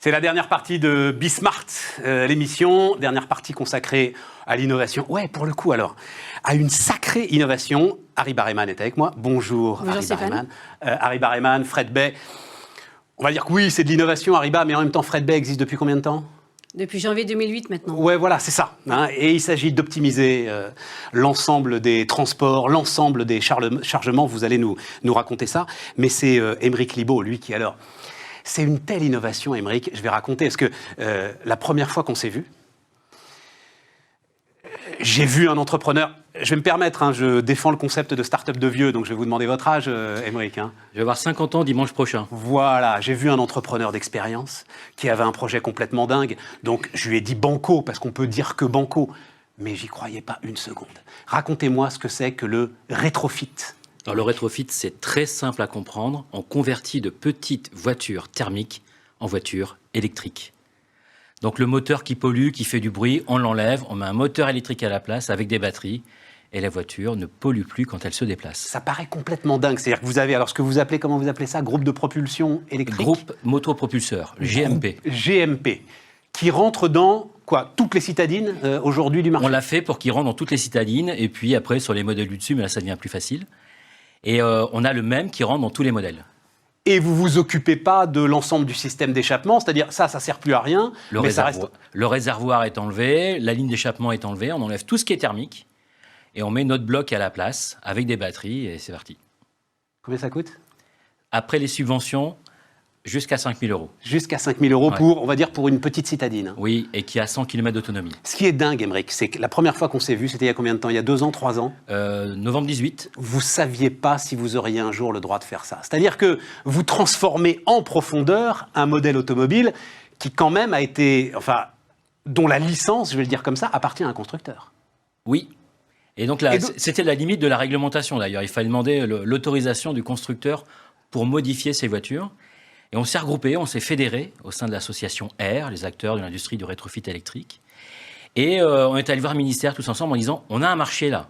C'est la dernière partie de Bismart, l'émission, dernière partie consacrée à l'innovation. Ouais, pour le coup alors, à une sacrée innovation. Harry Barreman est avec moi. Bonjour Harry Barreman. Harry Barreman, Fred Bay. On va dire que oui, c'est de l'innovation, Hariba, mais en même temps, Fred Bay existe depuis combien de temps ? Depuis janvier 2008 maintenant. Ouais, voilà, c'est ça. Hein, et il s'agit d'optimiser l'ensemble des transports, l'ensemble des chargements. Vous allez nous raconter ça. Mais c'est Aymeric Libaud, lui, qui alors... C'est une telle innovation, Aymeric, je vais raconter. Parce que la première fois qu'on s'est vu, j'ai vu un entrepreneur... Je vais me permettre, hein, je défends le concept de start-up de vieux, donc je vais vous demander votre âge, Aymeric. Hein. Je vais avoir 50 ans dimanche prochain. Voilà, j'ai vu un entrepreneur d'expérience qui avait un projet complètement dingue. Donc je lui ai dit banco, parce qu'on peut dire que banco, mais j'y croyais pas une seconde. Racontez-moi ce que c'est que le rétrofit. Alors, le rétrofit, c'est très simple à comprendre. On convertit de petites voitures thermiques en voitures électriques. Donc le moteur qui pollue, qui fait du bruit, on l'enlève, on met un moteur électrique à la place avec des batteries et la voiture ne pollue plus quand elle se déplace. Ça paraît complètement dingue. C'est-à-dire que vous avez, alors ce que vous appelez, comment vous appelez ça, groupe de propulsion électrique ? Groupe motopropulseur, GMP. GMP, qui rentre dans quoi ? Toutes les citadines aujourd'hui du marché. On l'a fait pour qu'il rentre dans toutes les citadines et puis après sur les modèles du dessus, mais là ça devient plus facile. Et on a le même qui rentre dans tous les modèles. Et vous ne vous occupez pas de l'ensemble du système d'échappement, c'est-à-dire ça ne sert plus à rien. Le réservoir est enlevé, la ligne d'échappement est enlevée, on enlève tout ce qui est thermique et on met notre bloc à la place avec des batteries et c'est parti. Combien ça coûte ? Après les subventions, jusqu'à 5 000 €. Jusqu'à 5 000 € pour, on va dire, pour une petite citadine. Oui, et qui a 100 km d'autonomie. Ce qui est dingue, Aymeric, c'est que la première fois qu'on s'est vu, c'était il y a combien de temps ? Il y a 2 ans, 3 ans ? Novembre 18. Vous ne saviez pas si vous auriez un jour le droit de faire ça. C'est-à-dire que vous transformez en profondeur un modèle automobile qui quand même a été, enfin, dont la licence, je vais le dire comme ça, appartient à un constructeur. Oui. Et donc là, c'était la limite de la réglementation d'ailleurs. Il fallait demander l'autorisation du constructeur pour modifier ces voitures. Et on s'est regroupés, on s'est fédérés au sein de l'association R, les acteurs de l'industrie du rétrofit électrique. Et on est allé voir le ministère tous ensemble en disant « on a un marché là.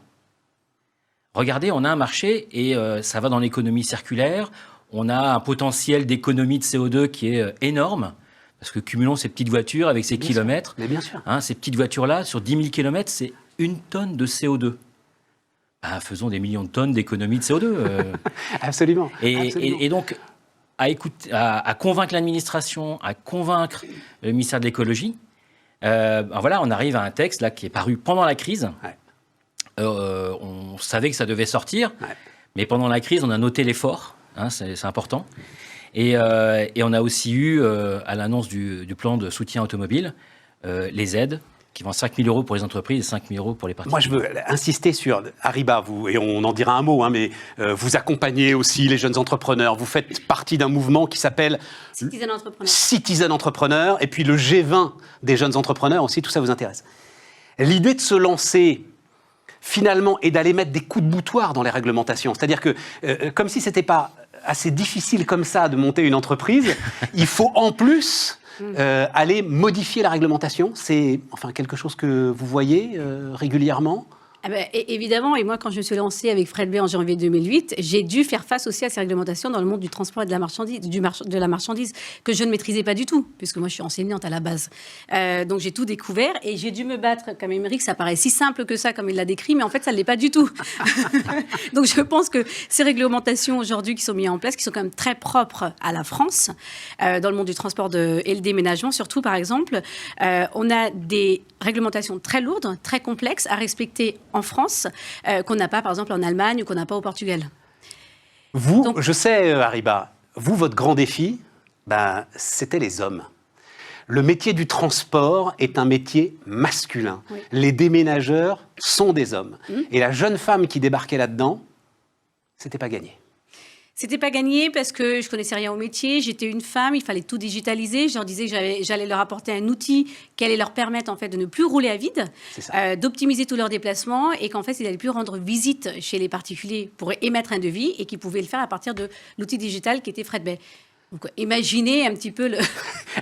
Regardez, on a un marché et ça va dans l'économie circulaire. On a un potentiel d'économie de CO2 qui est énorme. Parce que cumulons ces petites voitures avec ces kilomètres. Mais bien sûr. Hein, ces petites voitures-là, sur 10 000 kilomètres, c'est 1 tonne de CO2. Ben, faisons des millions de tonnes d'économie de CO2. Absolument. Et donc... à convaincre l'administration, à convaincre le ministère de l'écologie. Voilà, on arrive à un texte là, qui est paru pendant la crise. Ouais. On savait que ça devait sortir, mais pendant la crise, on a noté l'effort, hein, c'est important. Et on a aussi eu, à l'annonce du plan de soutien automobile, les aides, qui vont 5 000 € pour les entreprises et 5 000 € pour les particuliers. Moi, je veux insister sur Hariba, et on en dira un mot, hein, mais vous accompagnez aussi les jeunes entrepreneurs. Vous faites partie d'un mouvement qui s'appelle Citizen Entrepreneur, et puis le G20 des jeunes entrepreneurs aussi, tout ça vous intéresse. L'idée de se lancer, finalement, est d'aller mettre des coups de boutoir dans les réglementations. C'est-à-dire que, comme si ce n'était pas assez difficile comme ça de monter une entreprise, il faut en plus... aller modifier la réglementation, c'est enfin quelque chose que vous voyez régulièrement ? Ah ben, évidemment, et moi quand je me suis lancée avec Fred Bay en janvier 2008, j'ai dû faire face aussi à ces réglementations dans le monde du transport et de la marchandise, que je ne maîtrisais pas du tout, puisque moi je suis enseignante à la base. Donc j'ai tout découvert et j'ai dû me battre, comme Aymeric, ça paraît si simple que ça, comme il l'a décrit, mais en fait ça ne l'est pas du tout. Donc je pense que ces réglementations aujourd'hui qui sont mises en place, qui sont quand même très propres à la France, dans le monde du transport et le déménagement surtout par exemple, on a des réglementations très lourdes, très complexes à respecter en France, qu'on n'a pas, par exemple, en Allemagne ou qu'on n'a pas au Portugal. Vous, donc, je sais, Hariba, vous, votre grand défi, c'était les hommes. Le métier du transport est un métier masculin. Oui. Les déménageurs sont des hommes. Et la jeune femme qui débarquait là-dedans, c'était pas gagné. C'était pas gagné parce que je connaissais rien au métier, j'étais une femme, il fallait tout digitaliser. Je leur disais que j'allais leur apporter un outil qui allait leur permettre en fait de ne plus rouler à vide, d'optimiser tous leurs déplacements et qu'en fait ils n'allaient plus rendre visite chez les particuliers pour émettre un devis et qu'ils pouvaient le faire à partir de l'outil digital qui était Fred Bay. Donc, imaginez un petit peu le...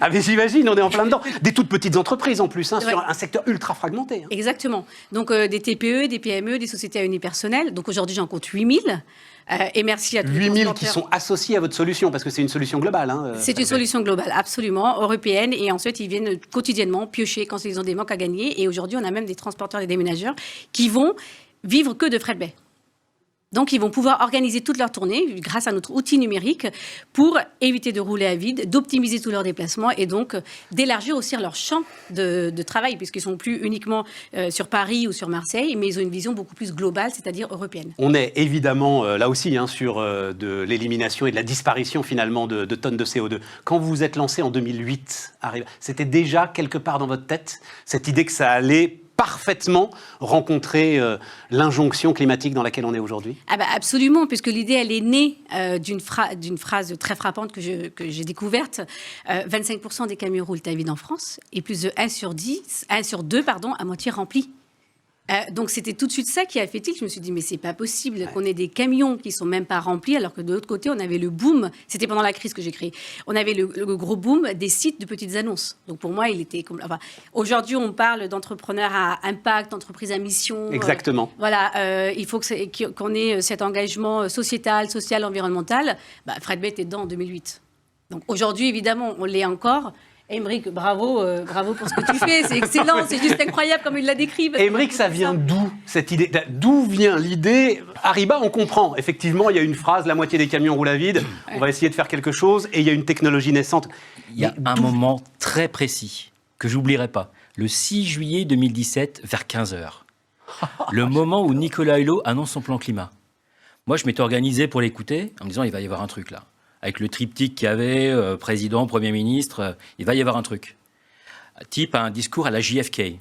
Ah mais j'imagine, on est en plein dedans. Des toutes petites entreprises en plus, sur un secteur ultra fragmenté. Exactement. Donc, des TPE, des PME, des sociétés à unipersonnel. Donc, aujourd'hui, j'en compte 8000. Et merci à tous 8000 qui sont associés à votre solution, parce que c'est une solution globale. C'est une solution globale, absolument, européenne. Et ensuite, ils viennent quotidiennement piocher quand ils ont des manques à gagner. Et aujourd'hui, on a même des transporteurs et des déménageurs qui vont vivre que de frais de baie. Donc, ils vont pouvoir organiser toute leur tournée grâce à notre outil numérique pour éviter de rouler à vide, d'optimiser tous leurs déplacements et donc d'élargir aussi leur champ de travail, puisqu'ils ne sont plus uniquement sur Paris ou sur Marseille, mais ils ont une vision beaucoup plus globale, c'est-à-dire européenne. On est évidemment là aussi sur de l'élimination et de la disparition finalement de tonnes de CO2. Quand vous vous êtes lancé en 2008, c'était déjà quelque part dans votre tête cette idée que ça allait parfaitement rencontrer l'injonction climatique dans laquelle on est aujourd'hui? Absolument, puisque l'idée, elle est née d'une phrase très frappante que j'ai découverte. 25% des camions roulent à vide en France, et plus de 1 sur 2, à moitié remplis. Donc c'était tout de suite ça qui a fait tilt. Je me suis dit, mais c'est pas possible qu'on ait des camions qui sont même pas remplis, alors que de l'autre côté, on avait le boom. C'était pendant la crise que j'ai créé. On avait le gros boom des sites de petites annonces. Donc pour moi, il était... aujourd'hui, on parle d'entrepreneurs à impact, d'entreprises à mission. Exactement. Il faut qu'on ait cet engagement social, environnemental. Fred Bay était dedans en 2008. Donc aujourd'hui, évidemment, on l'est encore. Aymeric, bravo pour ce que tu fais, c'est excellent, c'est juste incroyable comme il l'a décrit. Aymeric, ça vient d'où cette idée? D'où vient l'idée? Ariba, on comprend. Effectivement, il y a une phrase, la moitié des camions roulent à vide, on va essayer de faire quelque chose, et il y a une technologie naissante. Il y a un moment très précis que j'oublierai pas, le 6 juillet 2017, vers 15h. Le moment où Nicolas Hulot annonce son plan climat. Moi, je m'étais organisé pour l'écouter, en me disant, il va y avoir un truc là. Avec le triptyque qu'il y avait, président, Premier ministre, il va y avoir un truc. Type un discours à la JFK.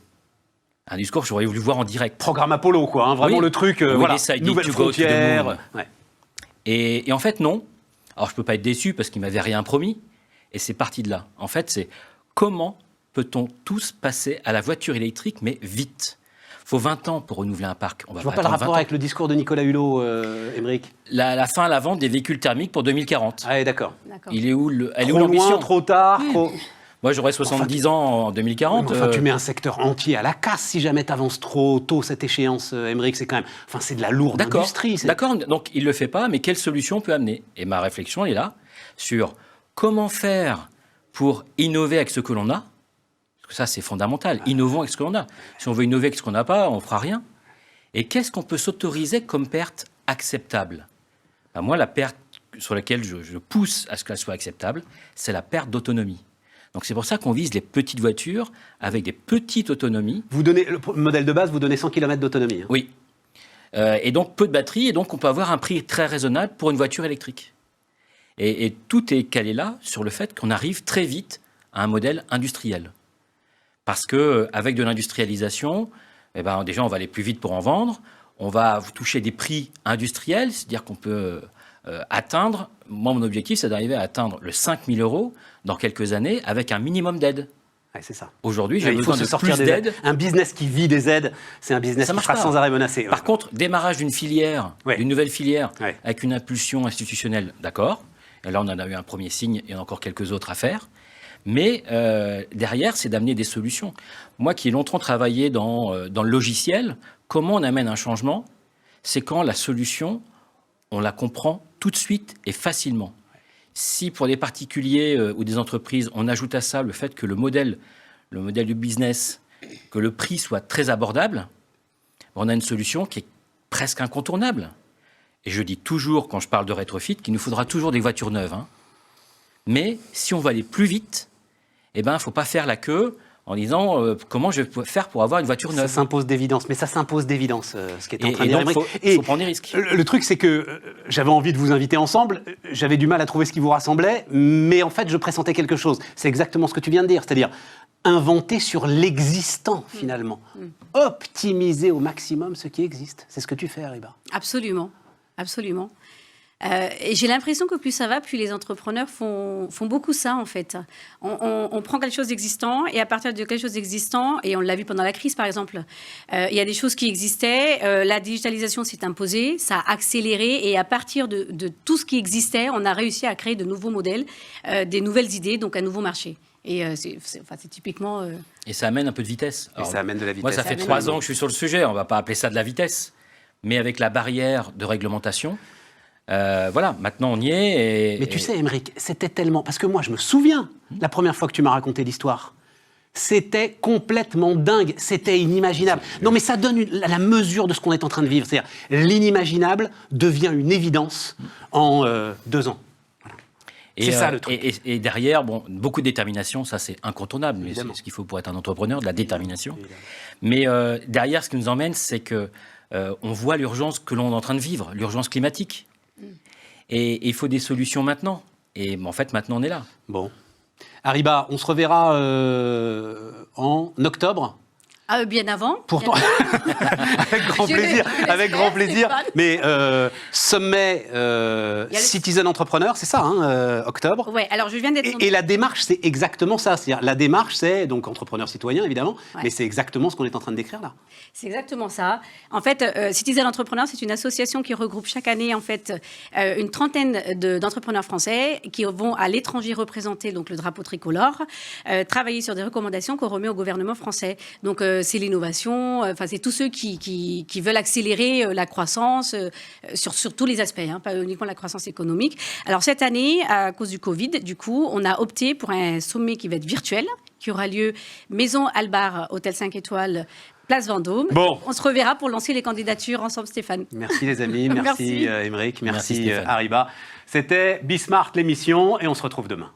Un discours que j'aurais voulu voir en direct. Programme Apollo, quoi. Vraiment le truc, nouvelle frontière. Et en fait, non. Alors, je ne peux pas être déçu parce qu'il ne m'avait rien promis. Et c'est parti de là. En fait, c'est comment peut-on tous passer à la voiture électrique, mais vite? Il faut 20 ans pour renouveler un parc. Je ne vois pas le rapport avec le discours de Nicolas Hulot, Aymeric. La fin à la vente des véhicules thermiques pour 2040. Ah, d'accord. Il est où elle est où l'ambition? Trop tard, trop... Moi, j'aurais 70 ans en 2040. Tu mets un secteur entier à la casse si jamais tu avances trop tôt cette échéance, Aymeric. C'est quand même... c'est de la lourde industrie. D'accord, donc il ne le fait pas, mais quelle solution on peut amener? Et ma réflexion est là sur comment faire pour innover avec ce que l'on a. Ça, c'est fondamental. Innovons avec ce qu'on a. Si on veut innover avec ce qu'on n'a pas, on ne fera rien. Et qu'est-ce qu'on peut s'autoriser comme perte acceptable? Moi, la perte sur laquelle je pousse à ce qu'elle soit acceptable, c'est la perte d'autonomie. Donc, c'est pour ça qu'on vise les petites voitures avec des petites autonomies. Vous donnez, le modèle de base, vous donnez 100 km d'autonomie. Oui. Et donc, peu de batterie. Et donc, on peut avoir un prix très raisonnable pour une voiture électrique. Et tout est calé là sur le fait qu'on arrive très vite à un modèle industriel. Parce qu'avec de l'industrialisation, déjà, on va aller plus vite pour en vendre. On va toucher des prix industriels, c'est-à-dire qu'on peut atteindre... Moi, mon objectif, c'est d'arriver à atteindre le 5 000 € dans quelques années avec un minimum d'aide. Ouais, c'est ça. Aujourd'hui, j'ai besoin de plus d'aide. Un business qui vit des aides, c'est un business qui sera sans arrêt menacé. Par contre, démarrage d'une filière, d'une nouvelle filière, avec une impulsion institutionnelle, d'accord. Et là, on en a eu un premier signe et encore quelques autres à faire. Mais derrière, c'est d'amener des solutions. Moi qui ai longtemps travaillé dans le logiciel, comment on amène un changement? C'est quand la solution, on la comprend tout de suite et facilement. Si pour des particuliers ou des entreprises, on ajoute à ça le fait que le modèle du business, que le prix soit très abordable, on a une solution qui est presque incontournable. Et je dis toujours, quand je parle de rétrofit, qu'il nous faudra toujours des voitures neuves. Mais si on va aller plus vite, il ne faut pas faire la queue en disant comment je vais faire pour avoir une voiture neuve. Ça s'impose d'évidence, mais ça s'impose d'évidence, ce qui est en train de dire. Il faut prendre des risques. Le truc, c'est que j'avais envie de vous inviter ensemble, j'avais du mal à trouver ce qui vous rassemblait, mais en fait, je pressentais quelque chose. C'est exactement ce que tu viens de dire, c'est-à-dire inventer sur l'existant, finalement. Optimiser au maximum ce qui existe. C'est ce que tu fais, Ariba. Absolument, absolument. Et j'ai l'impression que plus ça va, plus les entrepreneurs font beaucoup ça, en fait. On prend quelque chose d'existant, et à partir de quelque chose d'existant, et on l'a vu pendant la crise, par exemple, il y a des choses qui existaient, la digitalisation s'est imposée, ça a accéléré, et à partir de tout ce qui existait, on a réussi à créer de nouveaux modèles, des nouvelles idées, donc un nouveau marché. Et c'est typiquement... Et ça amène un peu de vitesse. Alors, et ça amène de la vitesse. Moi, ça fait 3 ans que je suis sur le sujet, on ne va pas appeler ça de la vitesse, mais avec la barrière de réglementation... voilà, maintenant on y est. Mais tu sais, Aymeric, c'était tellement... Parce que moi, je me souviens, la première fois que tu m'as raconté l'histoire, c'était complètement dingue, c'était inimaginable. Non, mais ça donne la mesure de ce qu'on est en train de vivre. C'est-à-dire, l'inimaginable devient une évidence en 2 ans. Voilà. C'est ça le truc. Et derrière, bon, beaucoup de détermination, ça c'est incontournable. Mais c'est ce qu'il faut pour être un entrepreneur, de la détermination. Évidemment. Mais derrière, ce qui nous emmène, c'est que on voit l'urgence que l'on est en train de vivre, l'urgence climatique. Et il faut des solutions maintenant. Et en fait, maintenant, on est là. Bon. Ariba, on se reverra en octobre. Bien avant. Pourtant, avec grand plaisir. Avec grand plaisir. Mais sommet Citizen Entrepreneur, c'est ça, hein, octobre. Oui, alors je viens d'être... Et la démarche, c'est exactement ça. C'est-à-dire, la démarche, c'est donc entrepreneur citoyen, évidemment, mais c'est exactement ce qu'on est en train de décrire là. C'est exactement ça. En fait, Citizen Entrepreneur, c'est une association qui regroupe chaque année, en fait, une trentaine d'entrepreneurs français qui vont à l'étranger représenter donc, le drapeau tricolore, travailler sur des recommandations qu'on remet au gouvernement français. Donc, c'est l'innovation, c'est tous ceux qui veulent accélérer la croissance sur tous les aspects, hein, pas uniquement la croissance économique. Alors cette année, à cause du Covid, du coup, on a opté pour un sommet qui va être virtuel, qui aura lieu Maison Albar, Hôtel 5 étoiles, Place Vendôme. Bon. On se reverra pour lancer les candidatures ensemble, Stéphane. Merci les amis, merci Aymeric, merci Stéphane. Ariba. C'était Bismart l'émission et on se retrouve demain.